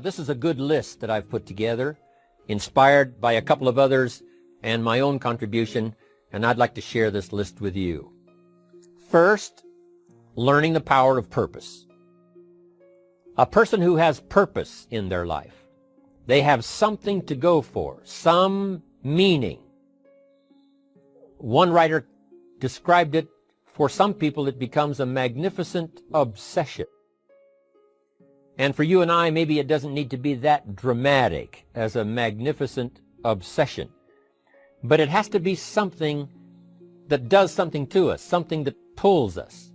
This is a good list that I've put together, inspired by a couple of others and my own contribution, and I'd like to share this list with you. First, learning the power of purpose. A person who has purpose in their life, they have something to go for, some meaning. One writer described it, for some people it becomes a magnificent obsession. And for you and I, maybe it doesn't need to be that dramatic as a magnificent obsession. But it has to be something that does something to us, something that pulls us,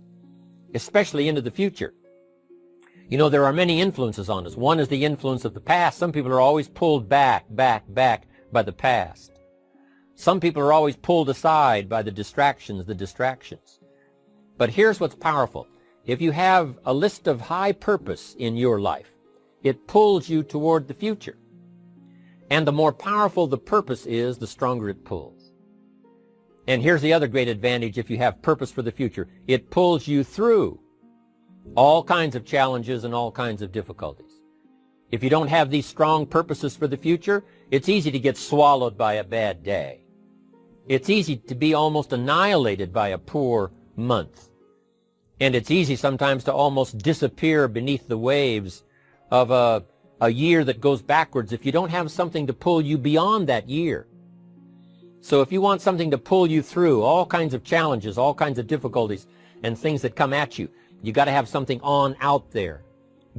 especially into the future. You know, there are many influences on us. One is the influence of the past. Some people are always pulled back by the past. Some people are always pulled aside by the distractions. But here's what's powerful. If you have a list of high purpose in your life, it pulls you toward the future. And the more powerful the purpose is, the stronger it pulls. And here's the other great advantage if you have purpose for the future. It pulls you through all kinds of challenges and all kinds of difficulties. If you don't have these strong purposes for the future, it's easy to get swallowed by a bad day. It's easy to be almost annihilated by a poor month. And it's easy sometimes to almost disappear beneath the waves of a year that goes backwards if you don't have something to pull you beyond that year. So if you want something to pull you through all kinds of challenges, all kinds of difficulties and things that come at you, you got to have something on out there,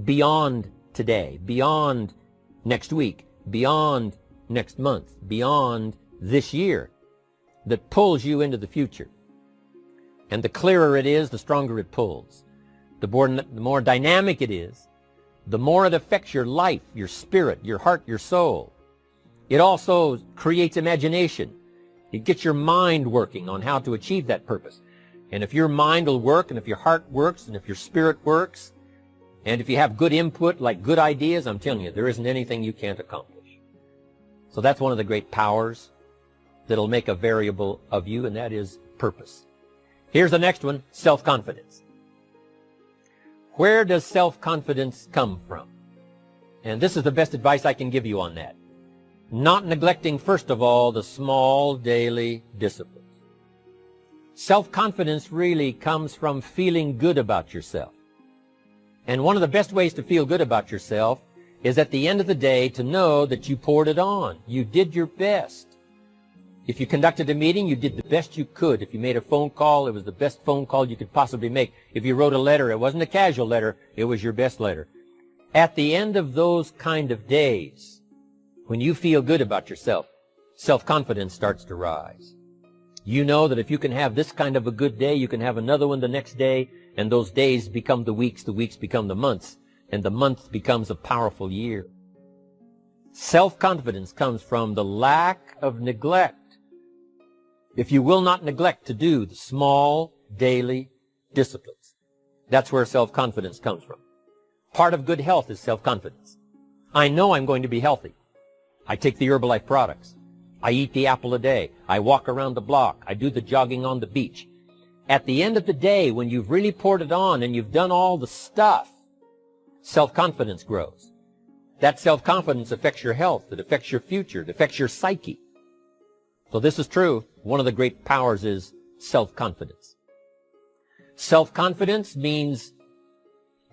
beyond today, beyond next week, beyond next month, beyond this year, that pulls you into the future. And the clearer it is, the stronger it pulls. The more dynamic it is, the more it affects your life, your spirit, your heart, your soul. It also creates imagination. It gets your mind working on how to achieve that purpose. And if your mind will work, and if your heart works, and if your spirit works, and if you have good input, like good ideas, I'm telling you, there isn't anything you can't accomplish. So that's one of the great powers that'll make a variable of you, and that is purpose. Here's the next one, self-confidence. Where does self-confidence come from? And this is the best advice I can give you on that. Not neglecting, first of all, the small daily disciplines. Self-confidence really comes from feeling good about yourself. And one of the best ways to feel good about yourself is at the end of the day to know that you poured it on. You did your best. If you conducted a meeting, you did the best you could. If you made a phone call, it was the best phone call you could possibly make. If you wrote a letter, it wasn't a casual letter, it was your best letter. At the end of those kind of days, when you feel good about yourself, self-confidence starts to rise. You know that if you can have this kind of a good day, you can have another one the next day, and those days become the weeks become the months, and the month becomes a powerful year. Self-confidence comes from the lack of neglect. If you will not neglect to do the small daily disciplines, that's where self-confidence comes from. Part of good health is self-confidence. I know I'm going to be healthy. I take the Herbalife products. I eat the apple a day. I walk around the block. I do the jogging on the beach. At the end of the day, when you've really poured it on and you've done all the stuff, self-confidence grows. That self-confidence affects your health. It affects your future. It affects your psyche. So this is true. One of the great powers is self-confidence. Self-confidence means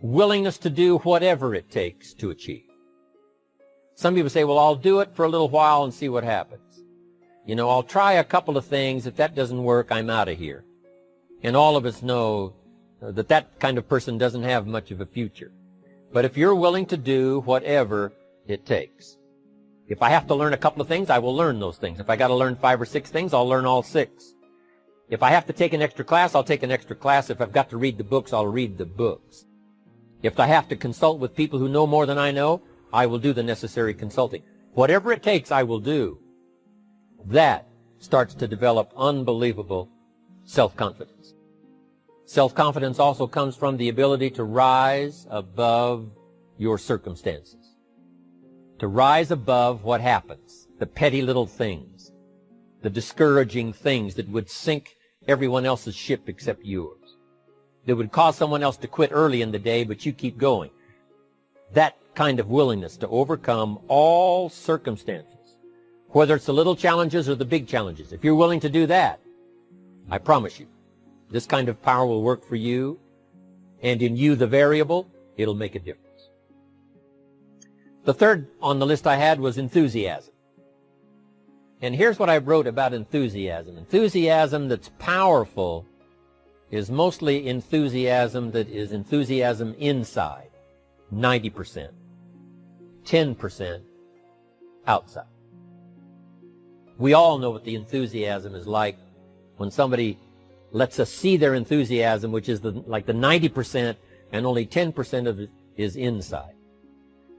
willingness to do whatever it takes to achieve. Some people say, well, I'll do it for a little while and see what happens. You know, I'll try a couple of things. If that doesn't work, I'm out of here. And all of us know that that kind of person doesn't have much of a future. But if you're willing to do whatever it takes, if I have to learn a couple of things, I will learn those things. If I got to learn 5 or 6 things, I'll learn all 6. If I have to take an extra class, I'll take an extra class. If I've got to read the books, I'll read the books. If I have to consult with people who know more than I know, I will do the necessary consulting. Whatever it takes, I will do. That starts to develop unbelievable self-confidence. Self-confidence also comes from the ability to rise above your circumstances. To rise above what happens, the petty little things, the discouraging things that would sink everyone else's ship except yours, that would cause someone else to quit early in the day, but you keep going. That kind of willingness to overcome all circumstances, whether it's the little challenges or the big challenges, if you're willing to do that, I promise you, this kind of power will work for you, and in you, the variable, it'll make a difference. The third on the list I had was enthusiasm. And here's what I wrote about enthusiasm. Enthusiasm that's powerful is mostly enthusiasm that is enthusiasm inside, 90%, 10% outside. We all know what the enthusiasm is like when somebody lets us see their enthusiasm, which is like the 90%, and only 10% of it is inside.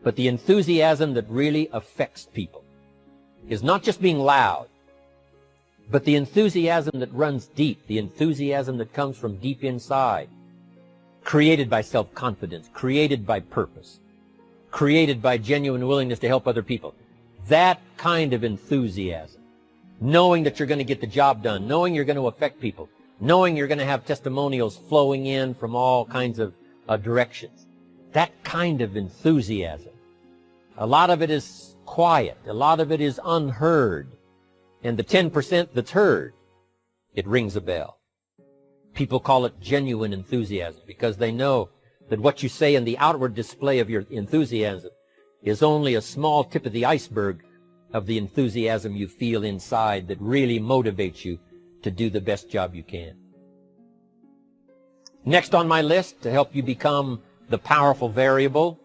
But the enthusiasm that really affects people is not just being loud, but the enthusiasm that runs deep, the enthusiasm that comes from deep inside, created by self-confidence, created by purpose, created by genuine willingness to help other people. That kind of enthusiasm, knowing that you're going to get the job done, knowing you're going to affect people, knowing you're going to have testimonials flowing in from all kinds of directions. That kind of enthusiasm. A lot of it is quiet. A lot of it is unheard. And the 10% that's heard, it rings a bell. People call it genuine enthusiasm because they know that what you say in the outward display of your enthusiasm is only a small tip of the iceberg of the enthusiasm you feel inside that really motivates you to do the best job you can. Next on my list to help you become the powerful variable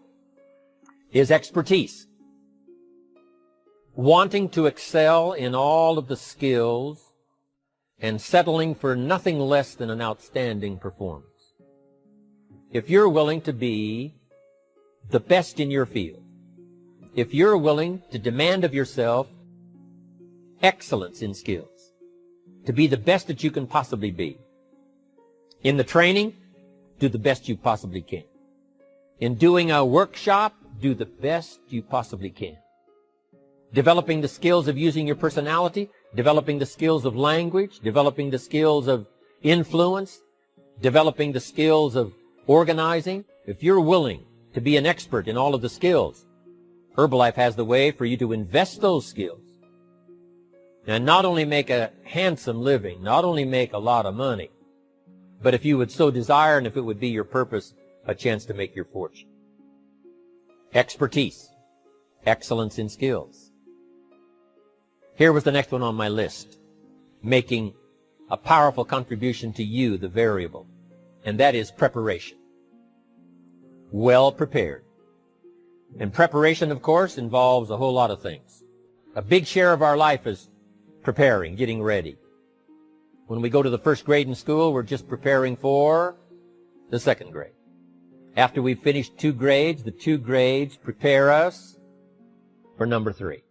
is expertise. Wanting to excel in all of the skills and settling for nothing less than an outstanding performance. If you're willing to be the best in your field, if you're willing to demand of yourself excellence in skills, to be the best that you can possibly be. In the training, do the best you possibly can. In doing a workshop, do the best you possibly can. Developing the skills of using your personality, developing the skills of language, developing the skills of influence, developing the skills of organizing. If you're willing to be an expert in all of the skills, Herbalife has the way for you to invest those skills and not only make a handsome living, not only make a lot of money, but if you would so desire and if it would be your purpose, a chance to make your fortune. Expertise, excellence in skills. Here was the next one on my list, making a powerful contribution to you, the variable, and that is preparation. Well prepared. And preparation, of course, involves a whole lot of things. A big share of our life is preparing, getting ready. When we go to the first grade in school, we're just preparing for the second grade. After we've finished 2 grades, the 2 grades prepare us for number 3.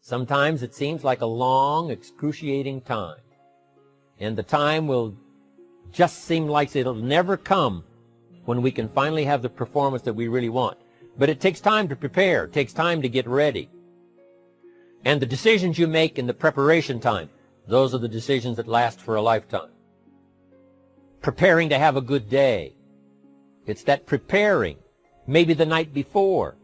Sometimes it seems like a long, excruciating time. And the time will just seem like it'll never come when we can finally have the performance that we really want. But it takes time to prepare. It takes time to get ready. And the decisions you make in the preparation time, those are the decisions that last for a lifetime. Preparing to have a good day. It's that preparing, maybe the night before,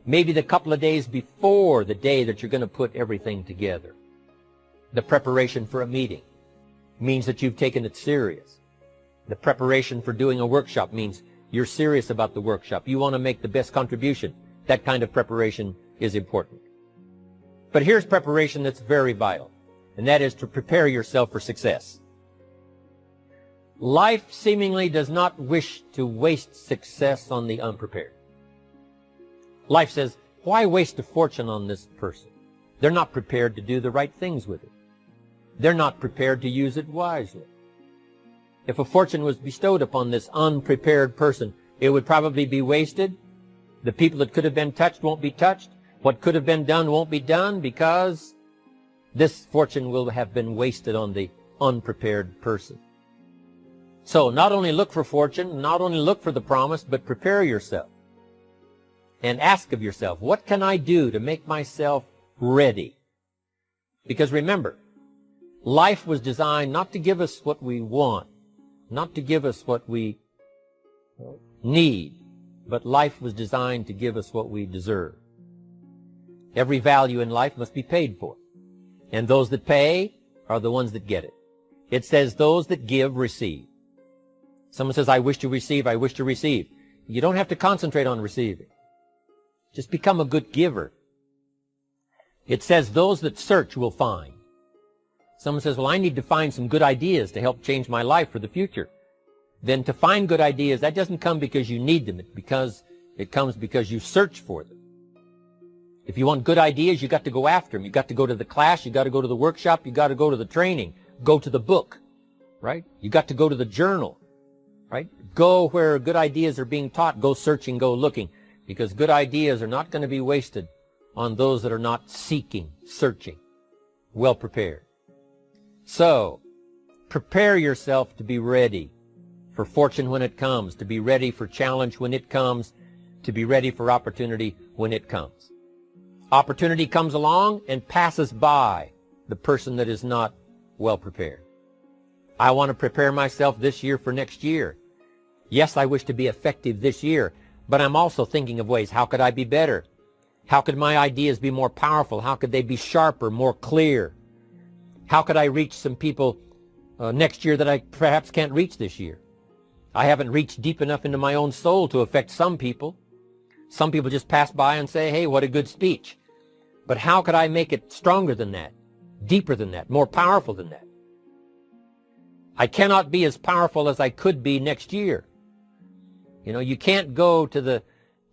maybe the couple of days before the day that you're going to put everything together. The preparation for a meeting means that you've taken it serious. The preparation for doing a workshop means you're serious about the workshop. You want to make the best contribution. That kind of preparation is important. But here's preparation that's very vital, and that is to prepare yourself for success. Life seemingly does not wish to waste success on the unprepared. Life says, why waste a fortune on this person? They're not prepared to do the right things with it. They're not prepared to use it wisely. If a fortune was bestowed upon this unprepared person, it would probably be wasted. The people that could have been touched won't be touched. What could have been done won't be done because this fortune will have been wasted on the unprepared person. So not only look for fortune, not only look for the promise, but prepare yourself. And ask of yourself, what can I do to make myself ready? Because remember, life was designed not to give us what we want, not to give us what we need, but life was designed to give us what we deserve. Every value in life must be paid for, and those that pay are the ones that get it. It says those that give receive. Someone says, I wish to receive, I wish to receive. You don't have to concentrate on receiving. Just become a good giver. It says those that search will find. Someone says, well, I need to find some good ideas to help change my life for the future. Then to find good ideas, that doesn't come because you need them. It comes because you search for them. If you want good ideas, you got to go after them. You got to go to the class, you got to go to the workshop, you got to go to the training, go to the book, right? You got to go to the journal, right? Go where good ideas are being taught. Go searching, go looking, because good ideas are not going to be wasted on those that are not seeking, searching, well prepared. So, prepare yourself to be ready for fortune when it comes, to be ready for challenge when it comes, to be ready for opportunity when it comes. Opportunity comes along and passes by the person that is not well prepared. I want to prepare myself this year for next year. Yes, I wish to be effective this year, but I'm also thinking of ways, how could I be better? How could my ideas be more powerful? How could they be sharper, more clear? How could I reach some people next year that I perhaps can't reach this year? I haven't reached deep enough into my own soul to affect some people. Some people just pass by and say, hey, what a good speech. But how could I make it stronger than that, deeper than that, more powerful than that? I cannot be as powerful as I could be next year. You know, you can't go to the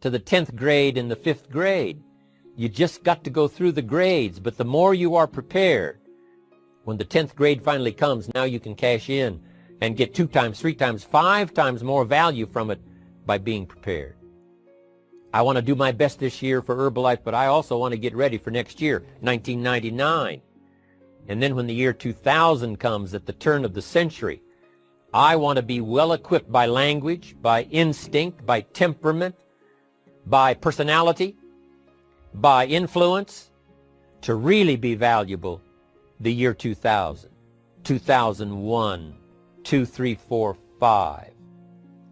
10th grade in the 5th grade. You just got to go through the grades. But the more you are prepared, when the 10th grade finally comes, now you can cash in and get 2 times, 3 times, 5 times more value from it by being prepared. I want to do my best this year for Herbalife, but I also want to get ready for next year, 1999. And then when the year 2000 comes at the turn of the century, I want to be well equipped by language, by instinct, by temperament, by personality, by influence, to really be valuable the year 2000, 2001, 2, 3, 4, 5.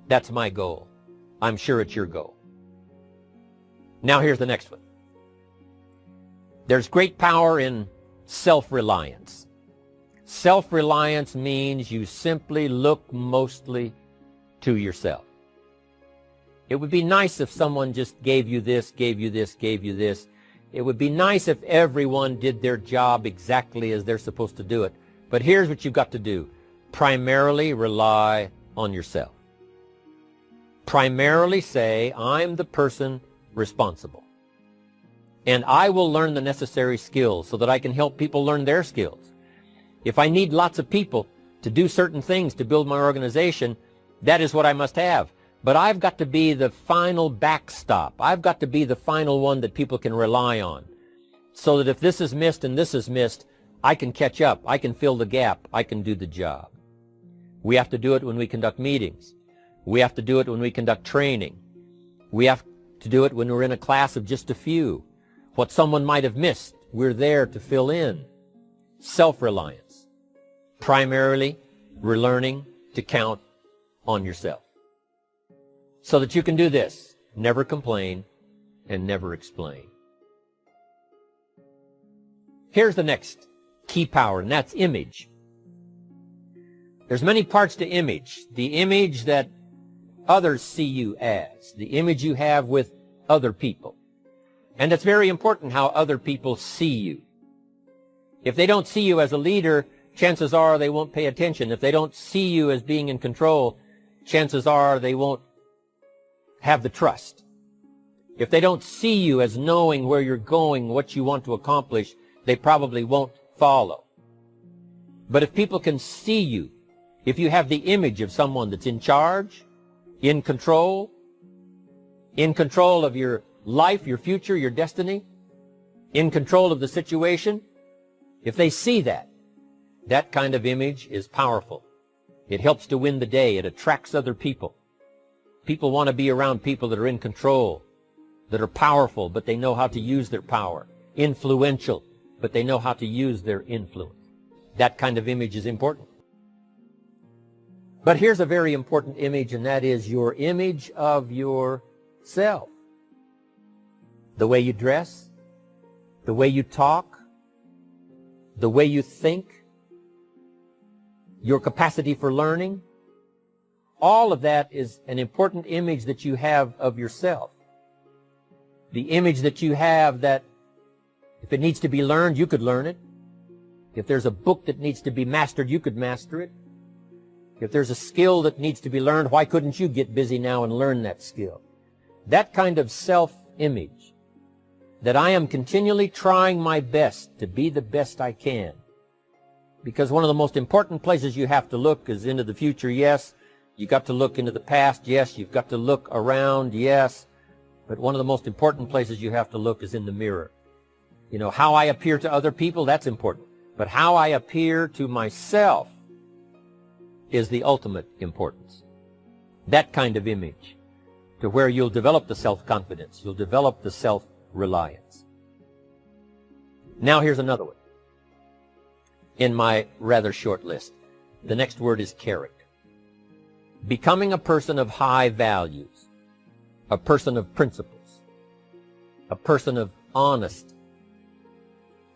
That's my goal. I'm sure it's your goal. Now here's the next one. There's great power in self-reliance. Self-reliance means you simply look mostly to yourself. It would be nice if someone just gave you this, gave you this, gave you this. It would be nice if everyone did their job exactly as they're supposed to do it. But here's what you've got to do. Primarily rely on yourself. Primarily say, I'm the person responsible. And I will learn the necessary skills so that I can help people learn their skills. If I need lots of people to do certain things to build my organization, that is what I must have. But I've got to be the final backstop. I've got to be the final one that people can rely on. So that if this is missed and this is missed, I can catch up. I can fill the gap. I can do the job. We have to do it when we conduct meetings. We have to do it when we conduct training. We have to do it when we're in a class of just a few. What someone might have missed, we're there to fill in. Self-reliance. Primarily, we're learning to count on yourself. So that you can do this. Never complain and never explain. Here's the next key power, and that's image. There's many parts to image. The image that others see you as. The image you have with other people. And it's very important how other people see you. If they don't see you as a leader, chances are they won't pay attention. If they don't see you as being in control, chances are they won't have the trust. If they don't see you as knowing where you're going, what you want to accomplish, they probably won't follow. But if people can see you, if you have the image of someone that's in charge, in control of your life, your future, your destiny, in control of the situation, if they see that, that kind of image is powerful. It helps to win the day. It attracts other people. People want to be around people that are in control, that are powerful, but they know how to use their power. Influential, but they know how to use their influence. That kind of image is important. But here's a very important image, and that is your image of your self. The way you dress, the way you talk, the way you think, your capacity for learning, all of that is an important image that you have of yourself. The image that you have that if it needs to be learned, you could learn it. If there's a book that needs to be mastered, you could master it. If there's a skill that needs to be learned, why couldn't you get busy now and learn that skill? That kind of self-image, that I am continually trying my best to be the best I can. Because one of the most important places you have to look is into the future, yes. You've got to look into the past, yes. You've got to look around, yes. But one of the most important places you have to look is in the mirror. You know, how I appear to other people, that's important. But how I appear to myself is the ultimate importance. That kind of image, to where you'll develop the self-confidence, you'll develop the self-reliance. Now here's another one in my rather short list. The next word is character. Becoming a person of high values, a person of principles, a person of honesty,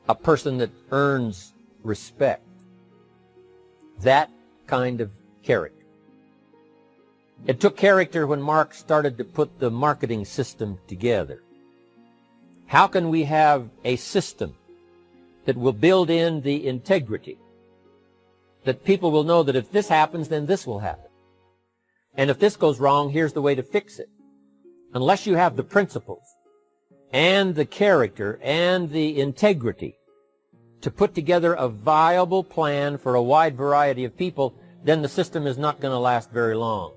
a person that earns respect. That kind of character. It took character when Mark started to put the marketing system together. How can we have a system that will build in the integrity, that people will know that if this happens, then this will happen. And if this goes wrong, here's the way to fix it. Unless you have the principles and the character and the integrity to put together a viable plan for a wide variety of people, then the system is not going to last very long.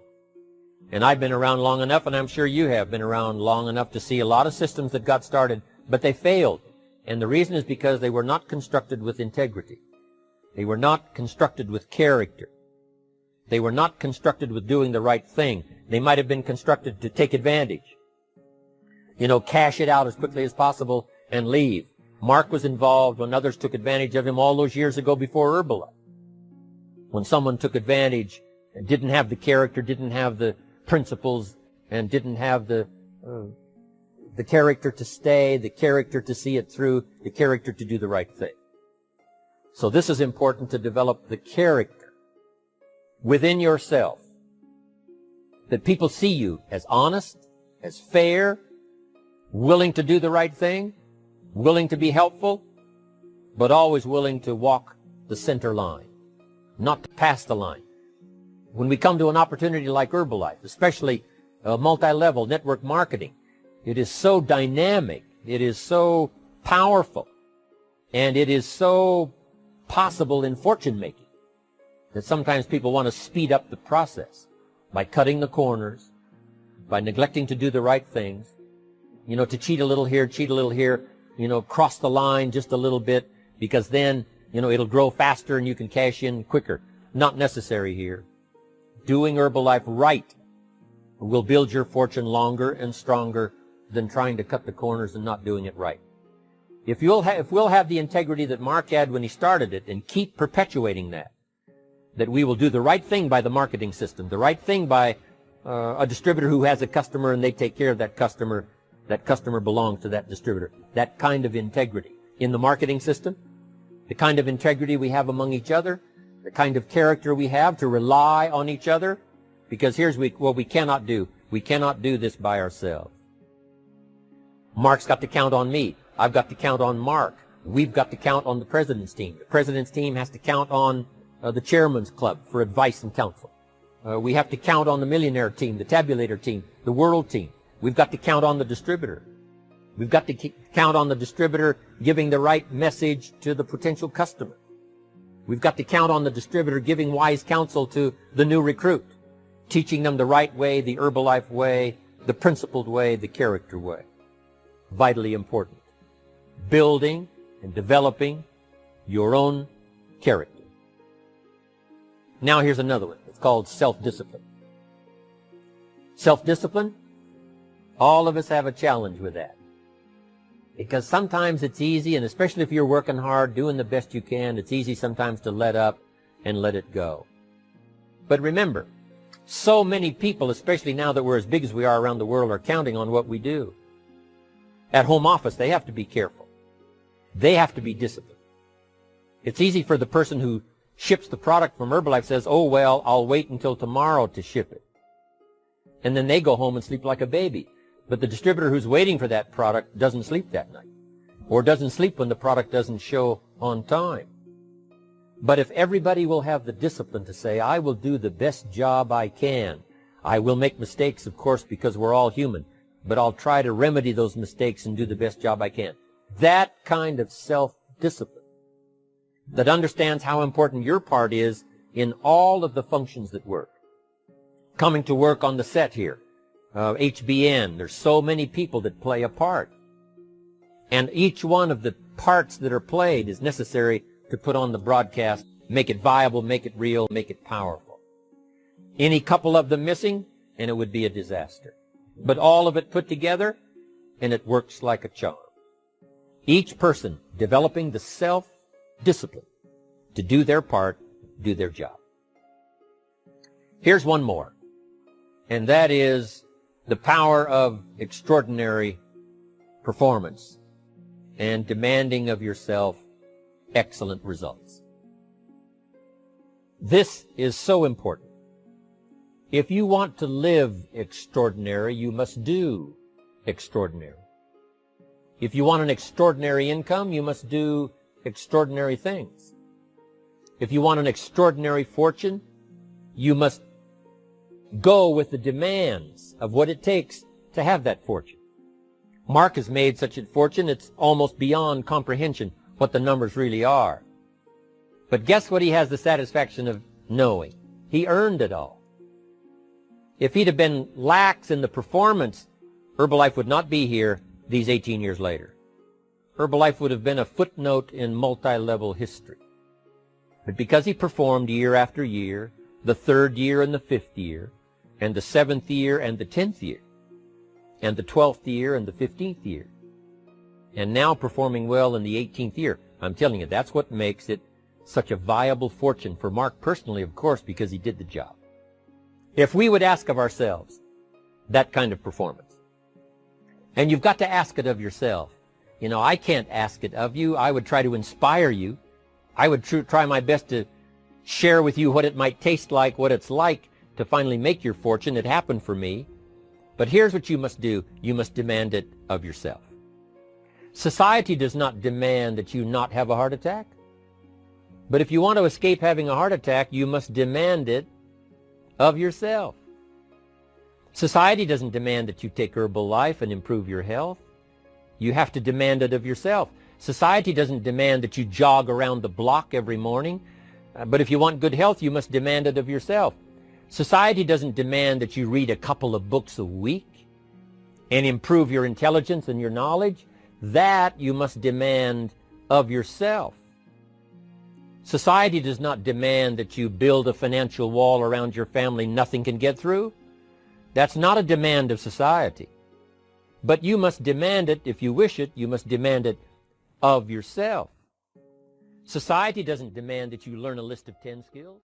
And I've been around long enough, and I'm sure you have been around long enough to see a lot of systems that got started, but they failed. And the reason is because they were not constructed with integrity. They were not constructed with character. They were not constructed with doing the right thing. They might have been constructed to take advantage. You know, cash it out as quickly as possible and leave. Mark was involved when others took advantage of him all those years ago before Herbalife. When someone took advantage and didn't have the character, didn't have the principles, and didn't have the character to stay, the character to see it through, the character to do the right thing. So this is important, to develop the character within yourself, that people see you as honest, as fair, willing to do the right thing, willing to be helpful, but always willing to walk the center line, not to pass the line. When we come to an opportunity like Herbalife, especially multi-level network marketing, it is so dynamic, it is so powerful, and it is so possible in fortune making that sometimes people want to speed up the process by cutting the corners, by neglecting to do the right things, you know, to cheat a little here, you know, cross the line just a little bit, because then, you know, it'll grow faster and you can cash in quicker. Not necessary here. Doing Herbalife right will build your fortune longer and stronger than trying to cut the corners and not doing it right. If we'll have the integrity that Mark had when he started it, and keep perpetuating that we will do the right thing by the marketing system, the right thing by a distributor who has a customer and they take care of that customer belongs to that distributor. That kind of integrity in the marketing system, the kind of integrity we have among each other, the kind of character we have to rely on each other, because here's what we cannot do. We cannot do this by ourselves. Mark's got to count on me. I've got to count on Mark. We've got to count on the president's team. The president's team has to count on the chairman's club for advice and counsel. We have to count on the millionaire team, the tabulator team, the world team. We've got to count on the distributor. We've got to count on the distributor giving the right message to the potential customer. We've got to count on the distributor giving wise counsel to the new recruit, teaching them the right way, the Herbalife way, the principled way, the character way. Vitally important. Building and developing your own character. Now here's another one. It's called self-discipline. Self-discipline, all of us have a challenge with that. Because sometimes it's easy, and especially if you're working hard, doing the best you can, it's easy sometimes to let up and let it go. But remember, So many people, especially now that we're as big as we are around the world, are counting on what we do. At home office, they have to be careful. They have to be disciplined. It's easy for the person who ships the product from Herbalife says, oh, well, I'll wait until tomorrow to ship it. And then they go home and sleep like a baby. But the distributor who's waiting for that product doesn't sleep that night, or doesn't sleep when the product doesn't show on time. But if everybody will have the discipline to say, I will do the best job I can. I will make mistakes, of course, because we're all human, but I'll try to remedy those mistakes and do the best job I can. That kind of self-discipline that understands how important your part is in all of the functions that work. Coming to work on the set here, HBN, there's so many people that play a part. And each one of the parts that are played is necessary to put on the broadcast, make it viable, make it real, make it powerful. Any couple of them missing, and it would be a disaster. But all of it put together, and it works like a charm. Each person developing the self-discipline to do their part, do their job. Here's one more, and that is the power of extraordinary performance and demanding of yourself excellent results. This is so important. If you want to live extraordinary, you must do extraordinary. If you want an extraordinary income, you must do extraordinary things. If you want an extraordinary fortune, you must go with the demands of what it takes to have that fortune. Mark has made such a fortune, it's almost beyond comprehension what the numbers really are. But guess what he has the satisfaction of knowing? He earned it all. If he'd have been lax in the performance, Herbalife would not be here these 18 years later. Herbalife would have been a footnote in multi-level history. But because he performed year after year, the 3rd year and the 5th year, and the 7th year and the 10th year, and the 12th year and the 15th year, and now performing well in the 18th year, I'm telling you, that's what makes it such a viable fortune for Mark personally, of course, because he did the job. If we would ask of ourselves that kind of performance, and you've got to ask it of yourself. You know, I can't ask it of you. I would try to inspire you. I would try my best to share with you what it might taste like, what it's like to finally make your fortune. It happened for me. But here's what you must do. You must demand it of yourself. Society does not demand that you not have a heart attack. But if you want to escape having a heart attack, you must demand it of yourself. Society doesn't demand that you take Herbalife and improve your health. You have to demand it of yourself. Society doesn't demand that you jog around the block every morning. But if you want good health, you must demand it of yourself. Society doesn't demand that you read a couple of books a week and improve your intelligence and your knowledge. That you must demand of yourself. Society does not demand that you build a financial wall around your family nothing can get through. That's not a demand of society. But you must demand it, if you wish it, you must demand it of yourself. Society doesn't demand that you learn a list of 10 skills.